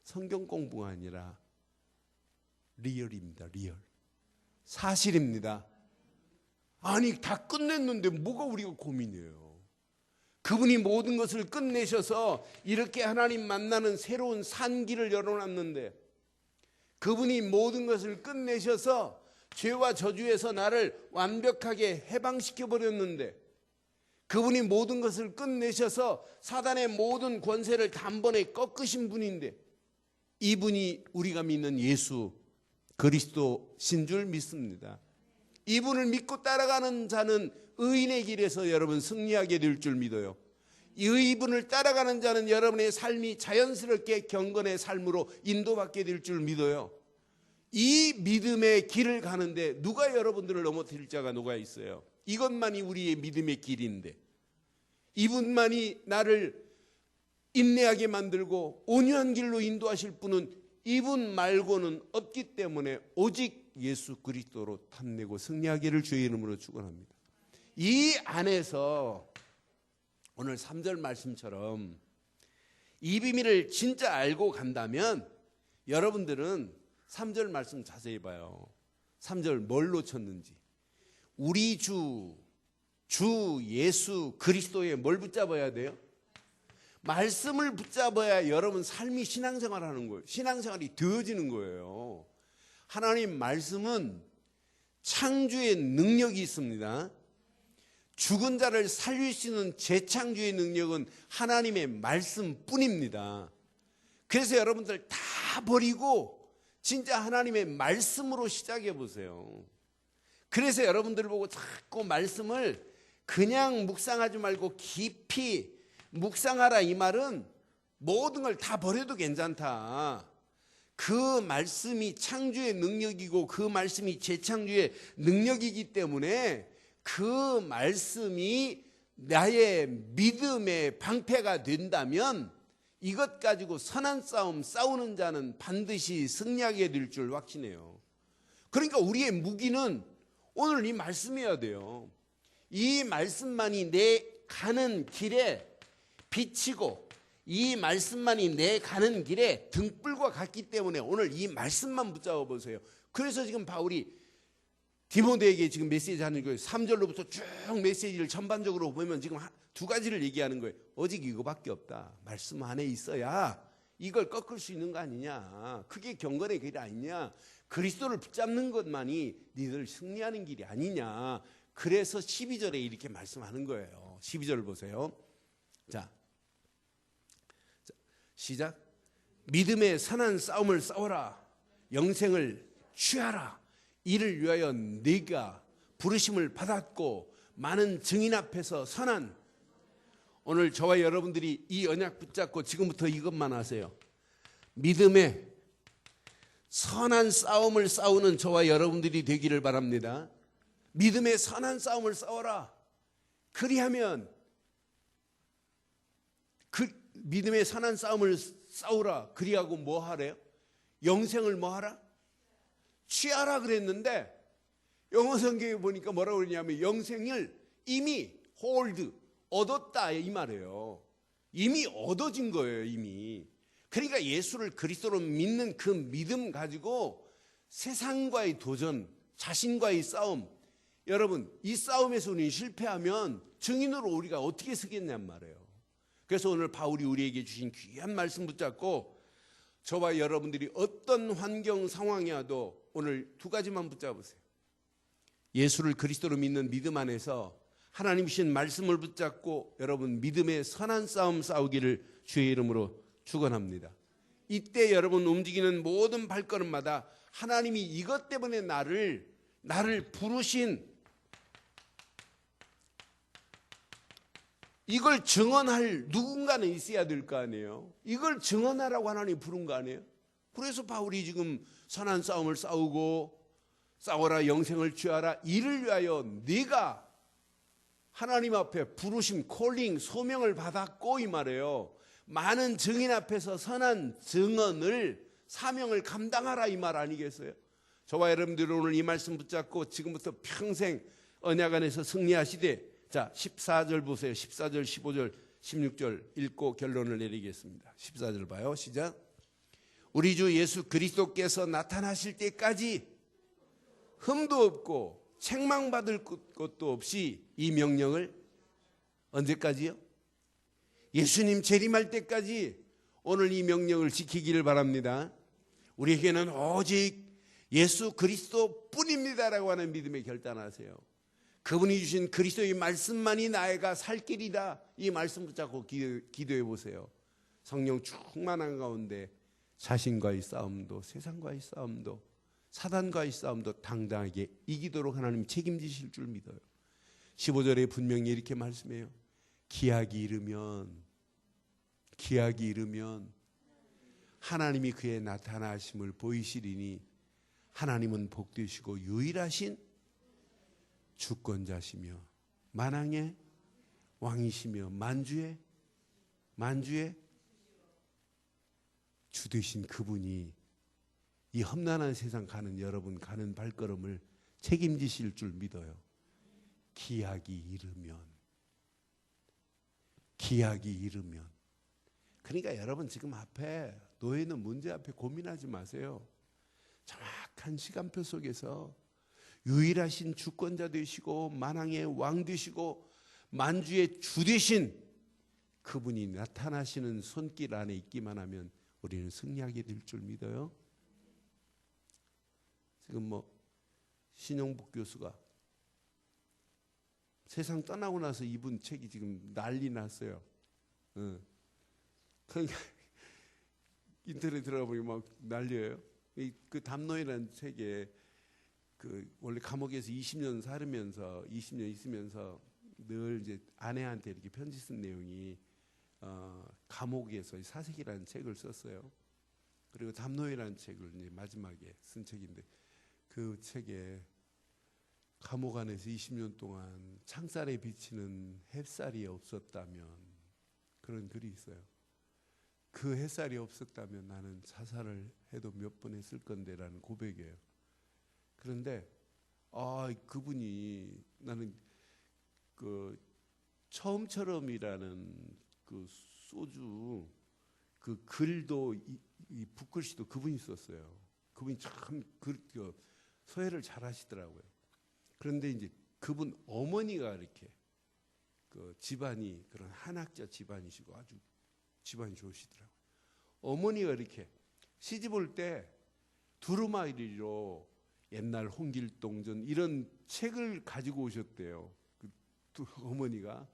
성경 공부가 아니라 리얼입니다. 리얼. 사실입니다. 아니 다 끝냈는데 뭐가 우리가 고민이에요. 그분이 모든 것을 끝내셔서 이렇게 하나님 만나는 새로운 산길을 열어놨는데, 그분이 모든 것을 끝내셔서 죄와 저주에서 나를 완벽하게 해방시켜 버렸는데, 그분이 모든 것을 끝내셔서 사단의 모든 권세를 단번에 꺾으신 분인데, 이분이 우리가 믿는 예수 그리스도신 줄 믿습니다. 이분을 믿고 따라가는 자는 의인의 길에서 여러분 승리하게 될 줄 믿어요. 이분을 따라가는 자는 여러분의 삶이 자연스럽게 경건의 삶으로 인도받게 될 줄 믿어요. 이 믿음의 길을 가는데 누가 여러분들을 넘어뜨릴 자가 누가 있어요? 이것만이 우리의 믿음의 길인데, 이분만이 나를 인내하게 만들고 온유한 길로 인도하실 분은 이분 말고는 없기 때문에 오직 예수 그리스도로 탐내고 승리하기를 주의 이름으로 축원합니다. 이 안에서 오늘 3절 말씀처럼 이 비밀을 진짜 알고 간다면 여러분들은 3절 말씀 자세히 봐요. 3절 뭘 놓쳤는지. 우리 주 예수 그리스도에 뭘 붙잡아야 돼요? 말씀을 붙잡아야 여러분 삶이 신앙생활하는 거예요. 신앙생활이 되어지는 거예요. 하나님 말씀은 창조의 능력이 있습니다. 죽은 자를 살릴 수 있는 재창조의 능력은 하나님의 말씀뿐입니다. 그래서 여러분들 다 버리고 진짜 하나님의 말씀으로 시작해 보세요. 그래서 여러분들 보고 자꾸 말씀을 그냥 묵상하지 말고 깊이 묵상하라, 이 말은 모든 걸 다 버려도 괜찮다. 그 말씀이 창조의 능력이고 그 말씀이 재창조의 능력이기 때문에 그 말씀이 나의 믿음의 방패가 된다면 이것 가지고 선한 싸움 싸우는 자는 반드시 승리하게 될 줄 확신해요. 그러니까 우리의 무기는 오늘 이 말씀이어야 돼요. 이 말씀만이 내 가는 길에 비치고 이 말씀만이 내 가는 길에 등불과 같기 때문에 오늘 이 말씀만 붙잡아 보세요. 그래서 지금 바울이 디모데에게 지금 메시지 하는 거예요. 3절로부터 쭉 메시지를 전반적으로 보면 지금 두 가지를 얘기하는 거예요. 오직 이거밖에 없다. 말씀 안에 있어야 이걸 꺾을 수 있는 거 아니냐. 그게 경건의 길이 아니냐. 그리스도를 붙잡는 것만이 니들 승리하는 길이 아니냐. 그래서 12절에 이렇게 말씀하는 거예요. 12절 보세요. 자, 시작. 믿음의 선한 싸움을 싸워라. 영생을 취하라. 이를 위하여 네가 부르심을 받았고 많은 증인 앞에서 선한, 오늘 저와 여러분들이 이 언약 붙잡고 지금부터 이것만 하세요. 믿음의 선한 싸움을 싸우는 저와 여러분들이 되기를 바랍니다. 믿음의 선한 싸움을 싸워라. 그리하면 그 믿음의 선한 싸움을 싸우라. 그리하고 뭐 하래요? 영생을 뭐 하라? 취하라 그랬는데 영어 성경에 보니까 뭐라고 그러냐면 영생을 이미 hold, 얻었다 이 말이에요. 이미 얻어진 거예요. 이미. 그러니까 예수를 그리스도로 믿는 그 믿음 가지고 세상과의 도전, 자신과의 싸움, 여러분 이 싸움에서 우리는 실패하면 증인으로 우리가 어떻게 서겠냔 말이에요. 그래서 오늘 바울이 우리에게 주신 귀한 말씀 붙잡고 저와 여러분들이 어떤 환경 상황이어도 오늘 두 가지만 붙잡으세요. 예수를 그리스도로 믿는 믿음 안에서 하나님 주신 말씀을 붙잡고 여러분 믿음의 선한 싸움 싸우기를 주의 이름으로 축원합니다. 이때 여러분 움직이는 모든 발걸음마다 하나님이 이것 때문에 나를 부르신, 이걸 증언할 누군가는 있어야 될 거 아니에요. 이걸 증언하라고 하나님 부른 거 아니에요. 그래서 바울이 지금 선한 싸움을 싸우고 싸워라 영생을 취하라 이를 위하여 네가 하나님 앞에 부르심, 콜링, 소명을 받았고 이 말이에요. 많은 증인 앞에서 선한 증언을, 사명을 감당하라 이 말 아니겠어요? 저와 여러분들은 오늘 이 말씀 붙잡고 지금부터 평생 언약 안에서 승리하시되, 자 14절 보세요. 14절, 15절, 16절 읽고 결론을 내리겠습니다. 14절 봐요. 시작. 우리 주 예수 그리스도께서 나타나실 때까지 흠도 없고 책망받을 것도 없이 이 명령을, 언제까지요? 예수님 재림할 때까지 오늘 이 명령을 지키기를 바랍니다. 우리에게는 오직 예수 그리스도 뿐입니다라고 하는 믿음에 결단하세요. 그분이 주신 그리스도의 말씀만이 나애가 살 길이다. 이 말씀 붙잡고 기도해 보세요. 성령 충만한 가운데 자신과의 싸움도, 세상과의 싸움도, 사단과의 싸움도 당당하게 이기도록 하나님 책임지실 줄 믿어요. 15절에 분명히 이렇게 말씀해요. 기약이 이르면 하나님이 그의 나타나심을 보이시리니 하나님은 복되시고 유일하신 주권자시며 만왕의 왕이시며 만주의 주 되신 그분이 이 험난한 세상 가는 여러분 가는 발걸음을 책임지실 줄 믿어요. 기약이 이르면. 그러니까 여러분 지금 앞에 놓여있는 문제 앞에 고민하지 마세요. 정확한 시간표 속에서 유일하신 주권자 되시고 만왕의 왕 되시고 만주의 주 되신 그분이 나타나시는 손길 안에 있기만 하면 우리는 승리하게 될 줄 믿어요. 지금 신용복 교수가 세상 떠나고 나서 이분 책이 지금 난리 났어요. 그러니까 인터넷 들어가 보니 막 난리예요. 그 담론이라는 책에 원래 감옥에서 20년 살으면서 20년 있으면서 늘 이제 아내한테 이렇게 편지 쓴 내용이 감옥에서 사색이라는 책을 썼어요. 그리고 담론이라는 책을 이제 마지막에 쓴 책인데 그 책에 감옥 안에서 20년 동안 창살에 비치는 햇살이 없었다면 그런 글이 있어요. 그 햇살이 없었다면 나는 자살을 해도 몇 번 했을 건데라는 고백이에요. 그런데 그분이 나는 그 처음처럼이라는 그 소주 그 글도 이 붓글씨도 그분이 썼어요. 그분이 참 서예를 잘 하시더라고요. 그런데 이제 그분 어머니가 이렇게 그 집안이 그런 한학자 집안이시고 아주 집안이 좋으시더라고요. 어머니가 이렇게 시집 올 때 두루마리로 옛날 홍길동전 이런 책을 가지고 오셨대요. 어머니가.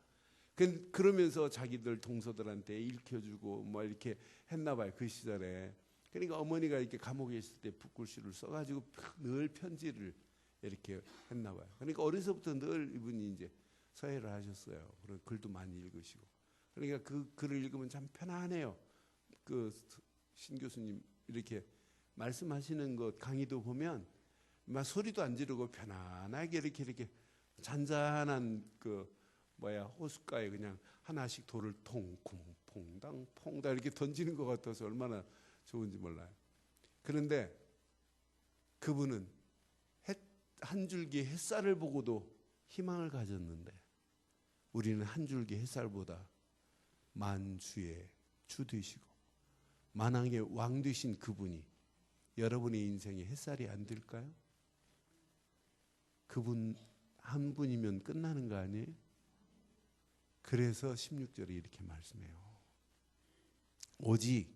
그러면서 자기들 동서들한테 읽혀주고 뭐 이렇게 했나 봐요. 그 시절에. 그러니까 어머니가 이렇게 감옥에 있을 때 붓글씨를 써가지고 늘 편지를 이렇게 했나 봐요. 그러니까 어려서부터 늘 이분이 이제 서예를 하셨어요. 그리고 글도 많이 읽으시고. 그러니까 그 글을 읽으면 참 편안해요. 그 신 교수님 이렇게 말씀하시는 것 강의도 보면 막 소리도 안 지르고 편안하게 이렇게 잔잔한 호숫가에 그냥 하나씩 돌을 퐁당 이렇게 던지는 것 같아서 얼마나 좋은지 몰라요. 그런데 그분은 한 줄기 햇살을 보고도 희망을 가졌는데 우리는 한 줄기 햇살보다 만주의 주 되시고 만왕의 왕 되신 그분이 여러분의 인생에 햇살이 안 될까요? 그분 한 분이면 끝나는 거 아니에요? 그래서 16절에 이렇게 말씀해요. 오직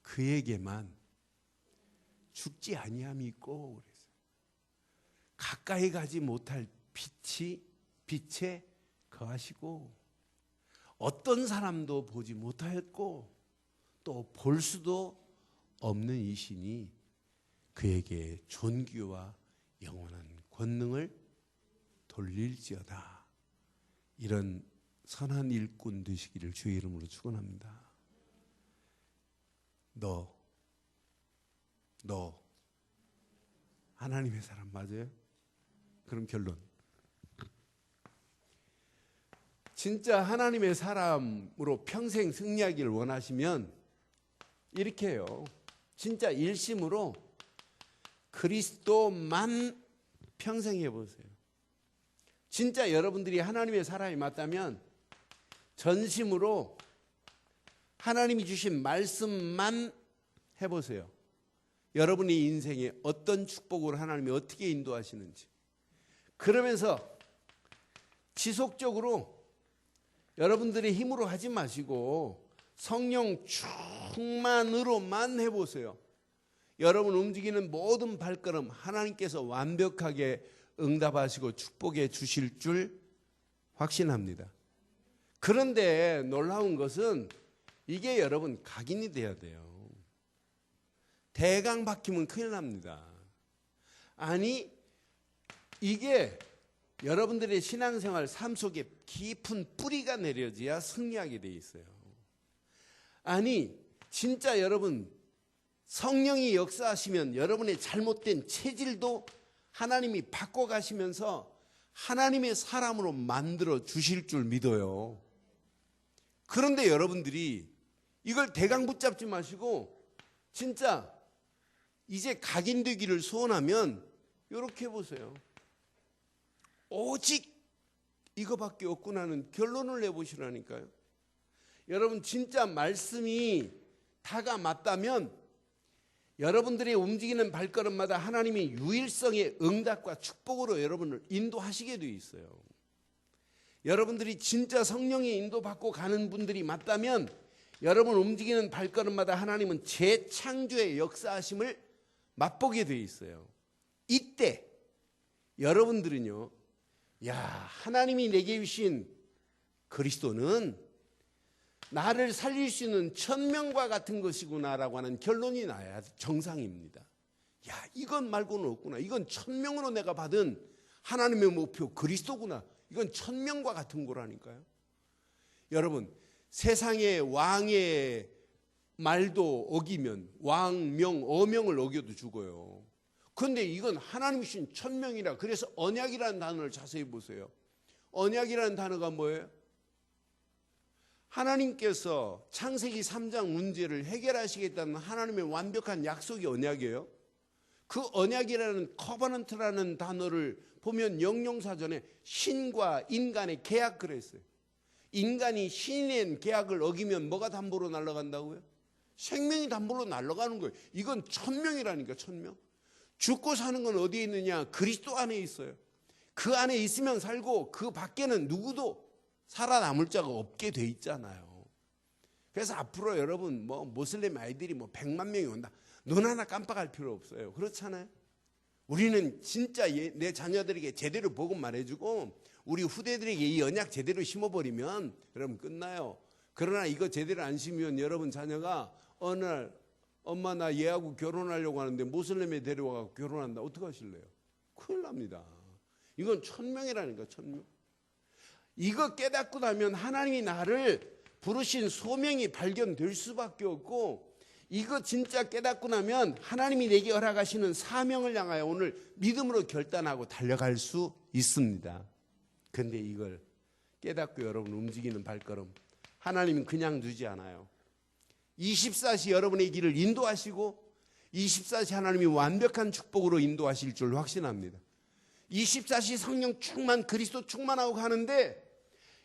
그에게만 죽지 아니함이 있고 그래서 가까이 가지 못할 빛에 거하시고 어떤 사람도 보지 못하였고 또 볼 수도 없는 이신이 그에게 존귀와 영원한 권능을 돌릴지어다. 이런 선한 일꾼 되시기를 주의 이름으로 축원합니다. 너 하나님의 사람 맞아요? 그럼 결론. 진짜 하나님의 사람으로 평생 승리하기를 원하시면 이렇게 해요. 진짜 일심으로 그리스도만 평생 해보세요. 진짜 여러분들이 하나님의 사람이 맞다면 전심으로 하나님이 주신 말씀만 해보세요. 여러분의 인생에 어떤 축복으로 하나님이 어떻게 인도하시는지. 그러면서 지속적으로 여러분들의 힘으로 하지 마시고 성령 충만으로만 해보세요. 여러분 움직이는 모든 발걸음 하나님께서 완벽하게 응답하시고 축복해 주실 줄 확신합니다. 그런데 놀라운 것은 이게 여러분 각인이 돼야 돼요. 대강 박히면 큰일 납니다. 아니 이게 여러분들의 신앙생활 삶 속에 깊은 뿌리가 내려져야 승리하게 돼 있어요. 아니 진짜 여러분 성령이 역사하시면 여러분의 잘못된 체질도 하나님이 바꿔가시면서 하나님의 사람으로 만들어 주실 줄 믿어요. 그런데 여러분들이 이걸 대강 붙잡지 마시고 진짜 이제 각인되기를 소원하면 이렇게 해보세요. 오직 이거밖에 없구나는 결론을 내보시라니까요. 여러분 진짜 말씀이 다가 맞다면 여러분들이 움직이는 발걸음마다 하나님이 유일성의 응답과 축복으로 여러분을 인도하시게 되어 있어요. 여러분들이 진짜 성령의 인도받고 가는 분들이 맞다면 여러분 움직이는 발걸음마다 하나님은 재창조의 역사하심을 맛보게 되어 있어요. 이때 여러분들은요, 야, 하나님이 내게 주신 그리스도는 나를 살릴 수 있는 천명과 같은 것이구나라고 하는 결론이 나야 정상입니다. 야, 이건 말고는 없구나. 이건 천명으로 내가 받은 하나님의 목표 그리스도구나. 이건 천명과 같은 거라니까요. 여러분, 세상의 왕의 말도 어기면 왕명, 어명을 어겨도 죽어요. 그런데 이건 하나님이 주신 천명이라. 그래서 언약이라는 단어를 자세히 보세요. 언약이라는 단어가 뭐예요? 하나님께서 창세기 3장 문제를 해결하시겠다는 하나님의 완벽한 약속이 언약이에요. 그 언약이라는 커버넌트라는 단어를 보면 영영사전에 신과 인간의 계약 그랬어요. 인간이 신의 계약을 어기면 뭐가 담보로 날아간다고요? 생명이 담보로 날아가는 거예요. 이건 천명이라니까, 천명. 죽고 사는 건 어디에 있느냐? 그리스도 안에 있어요. 그 안에 있으면 살고 그 밖에는 누구도 살아남을 자가 없게 돼 있잖아요. 그래서 앞으로 여러분 모슬렘 아이들이 100만 명이 온다. 눈 하나 깜빡할 필요 없어요. 그렇잖아요. 우리는 진짜 내 자녀들에게 제대로 복음 말해주고 우리 후대들에게 이 언약 제대로 심어버리면 여러분 끝나요. 그러나 이거 제대로 안 심으면 여러분 자녀가 어느 날 엄마 나 얘하고 결혼하려고 하는데 모슬렘에 데려와서 결혼한다. 어떡하실래요? 큰일 납니다. 이건 천명이라니까, 천명. 이거 깨닫고 나면 하나님이 나를 부르신 소명이 발견될 수밖에 없고, 이거 진짜 깨닫고 나면 하나님이 내게 허락하시는 사명을 향하여 오늘 믿음으로 결단하고 달려갈 수 있습니다. 그런데 이걸 깨닫고 여러분 움직이는 발걸음, 하나님은 그냥 두지 않아요. 24시 여러분의 길을 인도하시고 24시 하나님이 완벽한 축복으로 인도하실 줄 확신합니다. 24시 성령 충만, 그리스도 충만하고 가는데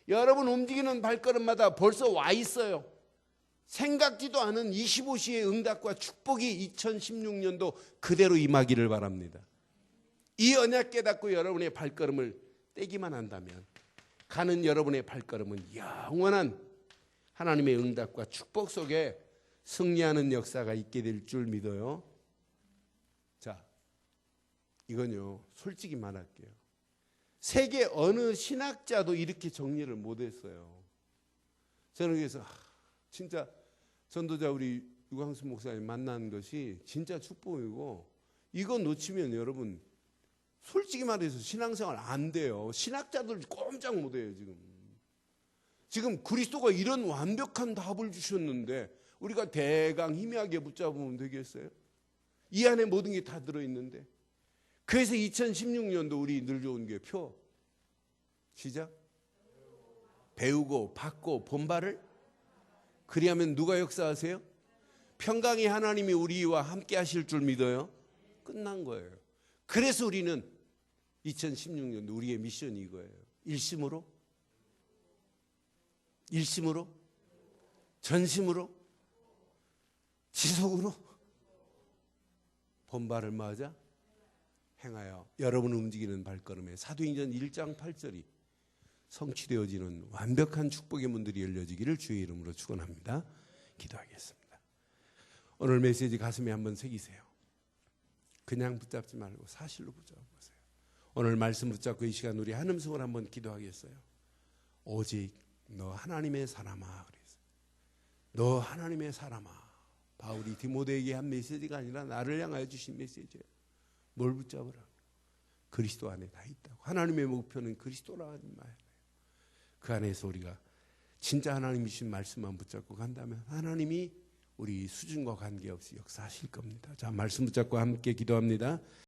여러분 움직이는 발걸음마다 벌써 와 있어요. 생각지도 않은 25시의 응답과 축복이 2016년도 그대로 임하기를 바랍니다. 이 언약 깨닫고 여러분의 발걸음을 떼기만 한다면 가는 여러분의 발걸음은 영원한 하나님의 응답과 축복 속에 승리하는 역사가 있게 될 줄 믿어요. 자, 이건요, 솔직히 말할게요. 세계 어느 신학자도 이렇게 정리를 못했어요. 저는 그래서 진짜 전도자 우리 유광수 목사님 만난 것이 진짜 축복이고, 이거 놓치면 여러분 솔직히 말해서 신앙생활 안 돼요. 신학자들 꼼짝 못해요. 지금 그리스도가 이런 완벽한 답을 주셨는데 우리가 대강 희미하게 붙잡으면 되겠어요? 이 안에 모든 게 다 들어있는데. 그래서 2016년도 우리 늘 좋은 게 표. 시작. 배우고 받고 본받을. 그리하면 누가 역사하세요? 평강의 하나님이 우리와 함께 하실 줄 믿어요? 끝난 거예요. 그래서 우리는 2016년도 우리의 미션이 이거예요. 일심으로, 전심으로, 지속으로 본받을 맞아 행하여 여러분 움직이는 발걸음에 사도행전 1장 8절이 성취되어지는 완벽한 축복의 문들이 열려지기를 주의 이름으로 축원합니다. 기도하겠습니다. 오늘 메시지 가슴에 한번 새기세요. 그냥 붙잡지 말고 사실로 붙잡아보세요. 오늘 말씀 붙잡고 이 시간 우리 한음성을 한번 기도하겠어요. 오직 너 하나님의 사람아. 그랬어요. 너 하나님의 사람아. 바울이 디모데에게 한 메시지가 아니라 나를 향하여 주신 메시지예요. 뭘 붙잡으라? 그리스도 안에 다 있다고. 하나님의 목표는 그리스도라는 말이에요. 그 안에서 우리가 진짜 하나님이 주신 말씀만 붙잡고 간다면 하나님이 우리 수준과 관계없이 역사하실 겁니다. 자, 말씀 붙잡고 함께 기도합니다.